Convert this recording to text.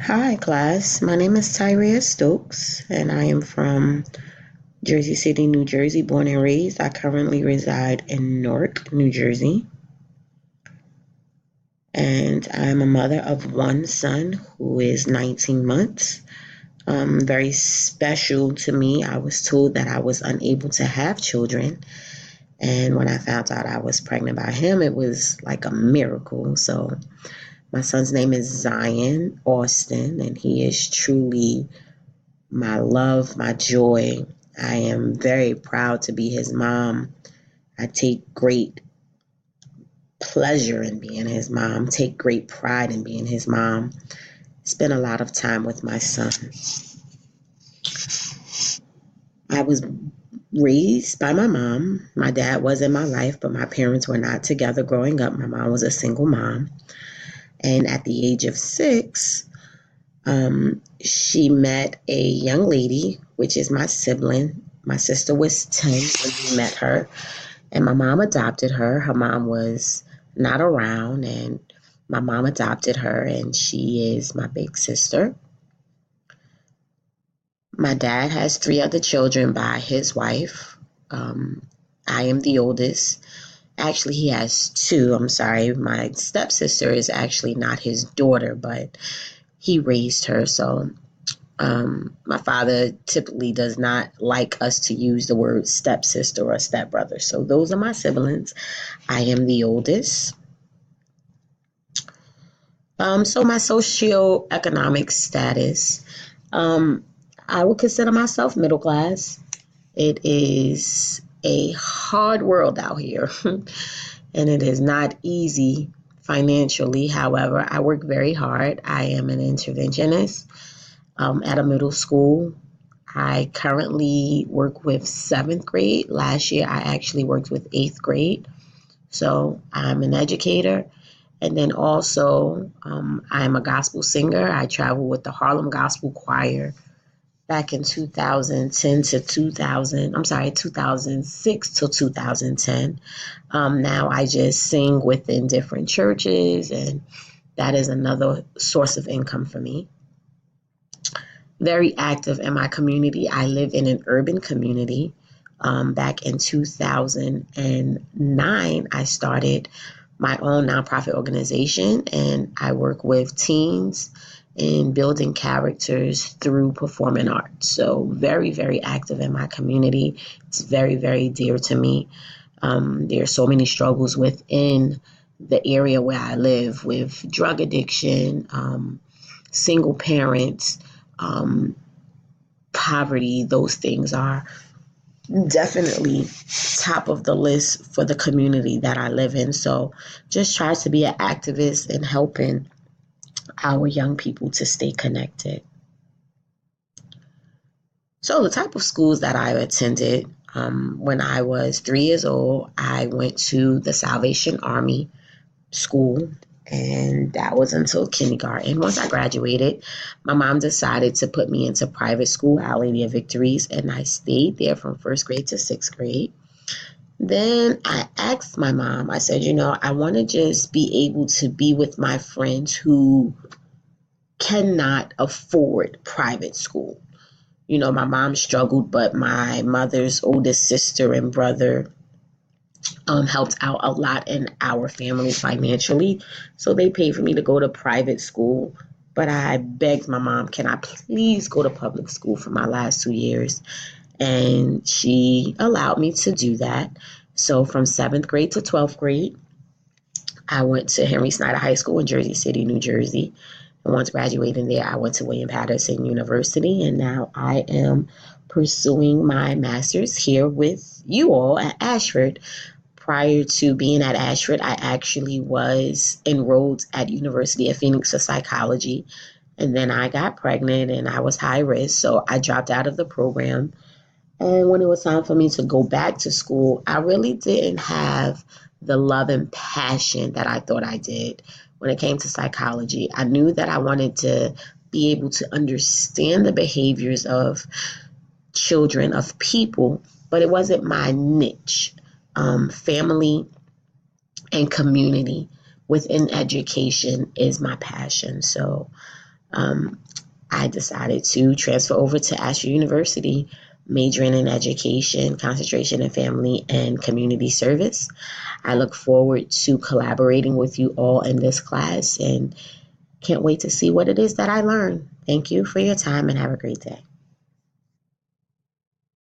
Hi, class. My name is Tyria Stokes, and I am from Jersey City, New Jersey, born and raised. I currently reside in Newark, New Jersey, and I am a mother of one son who is 19 months. Very special to me. I was told that I was unable to have children, and when I found out I was pregnant by him, it was like a miracle. So, my son's name is Zion Austin, and he is truly my love, my joy. I am very proud to be his mom. I take great pleasure in being his mom, take great pride in being his mom. Spend a lot of time with my son. I was raised by my mom. My dad was in my life, but my parents were not together growing up. My mom was a single mom. And at the age of 6, she met a young lady, which is my sibling. My sister was 10 when we met her, and my mom adopted her. Her mom was not around, and my mom adopted her, and she is my big sister. My dad has 3 other children by his wife. Um, I am the oldest. Actually, he has two. I'm sorry. My stepsister is actually not his daughter, but he raised her. So my father typically does not like us to use the word stepsister or stepbrother. So those are my siblings. I am the oldest. So my socioeconomic status, um, I would consider myself middle class. It is a hard world out here, and it is not easy financially. However, I work very hard. I am an interventionist at a middle school. I currently work with 7th grade. Last year, I actually worked with 8th grade. So I'm an educator. And then also, I'm a gospel singer. I travel with the Harlem Gospel Choir back in 2010 to 2000. I'm sorry, 2006 to 2010. Now I just sing within different churches, and that is another source of income for me. Very active in my community. I live in an urban community. Back in 2009, I started my own nonprofit organization, and I work with teens in building characters through performing arts. So, very, very active in my community. It's very, very dear to me. There are so many struggles within the area where I live with drug addiction, single parents, um, poverty. Those things are definitely top of the list for the community that I live in. So just try to be an activist in helping our young people to stay connected. So the type of schools that I attended, when I was 3 years old, I went to the Salvation Army school, and that was until kindergarten. Once I graduated, my mom decided to put me into private school, Our Lady of Victories, and I stayed there from 1st grade to 6th grade. Then I asked my mom, I said, I want to just be able to be with my friends who cannot afford private school. My mom struggled, but my mother's oldest sister and brother helped out a lot in our family financially. So they paid for me to go to private school. But I begged my mom, can I please go to public school for my last 2 years? And she allowed me to do that. So from 7th grade to 12th grade, I went to Henry Snyder High School in Jersey City, New Jersey. And once graduating there, I went to William Patterson University. And now I am pursuing my master's here with you all at Ashford. Prior to being at Ashford, I actually was enrolled at University of Phoenix for psychology. And then I got pregnant and I was high risk, so I dropped out of the program. And when it was time for me to go back to school, I really didn't have the love and passion that I thought I did when it came to psychology. I knew that I wanted to be able to understand the behaviors of children, of people, but it wasn't my niche. Family and community within education is my passion. So um, I decided to transfer over to Asher University, majoring in education, concentration in family and community service. I look forward to collaborating with you all in this class and can't wait to see what it is that I learn. Thank you for your time and have a great day.